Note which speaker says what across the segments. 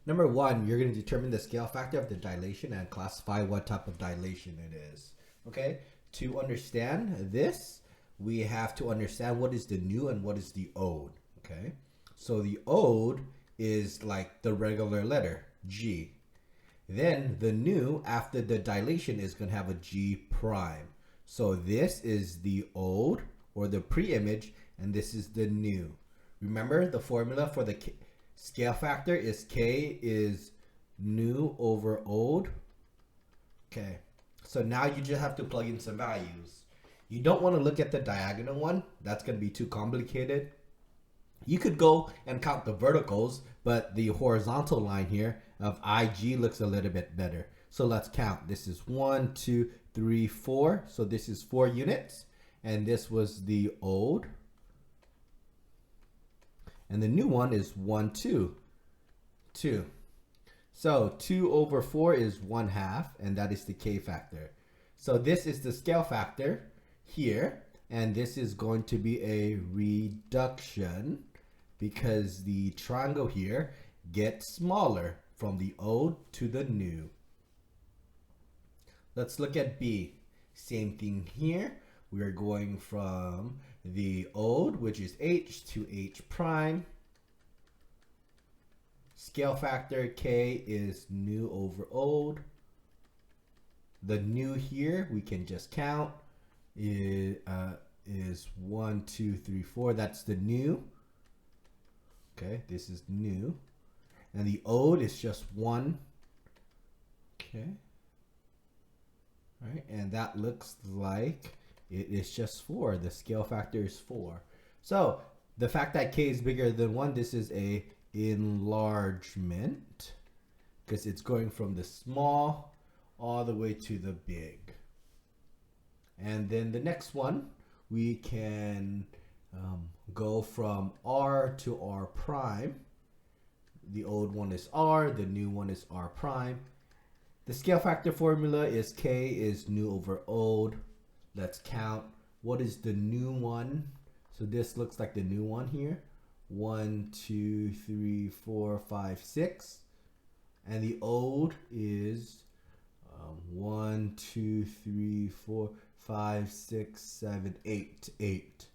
Speaker 1: Number one, you're going to determine the scale factor of the dilation and classify what type of dilation it is. Okay, to understand this, we have to understand what is the nu and what is the ode. Okay, so the ode is like the regular letter G. Then the nu after the dilation is going to have a G prime. So this is the ode or the pre-image, and this is the nu. Remember the formula for the scale factor is K is nu over ode. Okay, so now you just have to plug in some values. You don't want to look at the diagonal one. That's going to be too complicated. You could go and count the verticals, but the horizontal line here of IG looks a little bit better. So let's count. This is 1, 2, 3, 4. So this is 4 units. And this was the ode. And the new one is 1, 2, 2. So 2 over 4 is 1/2, and that is the K factor. So this is the scale factor here, and this is going to be a reduction because the triangle here gets smaller from the ode to the nu. Let's look at B. Same thing here. We're going from the ode, which is H, to H prime. Scale factor K is nu over ode. The nu here, we can just count, is 1, 2, 3, 4. That's the nu. Okay, this is nu. And the ode is just 1. Okay. All right, and that looks like it is just 4. The scale factor is 4. So the fact that K is bigger than 1, this is a enlargement because it's going from the small all the way to the big. And then the next one, we can go from R to R prime. The old one is R, the new one is R prime. The scale factor formula is K is nu over ode. Let's count. What is the new one? So this looks like the new one here. 1, 2, 3, 4, 5, 6. And the ode is 1, 2, 3, 4, 5, 6, 7, 8. 8.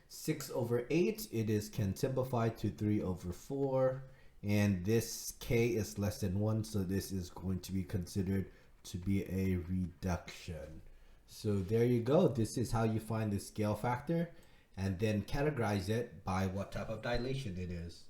Speaker 1: 6 over 8, can simplify to 3 over 4. And this K is less than 1, so this is going to be considered to be a reduction. So there you go. This is how you find the scale factor and then categorize it by what type of dilation it is.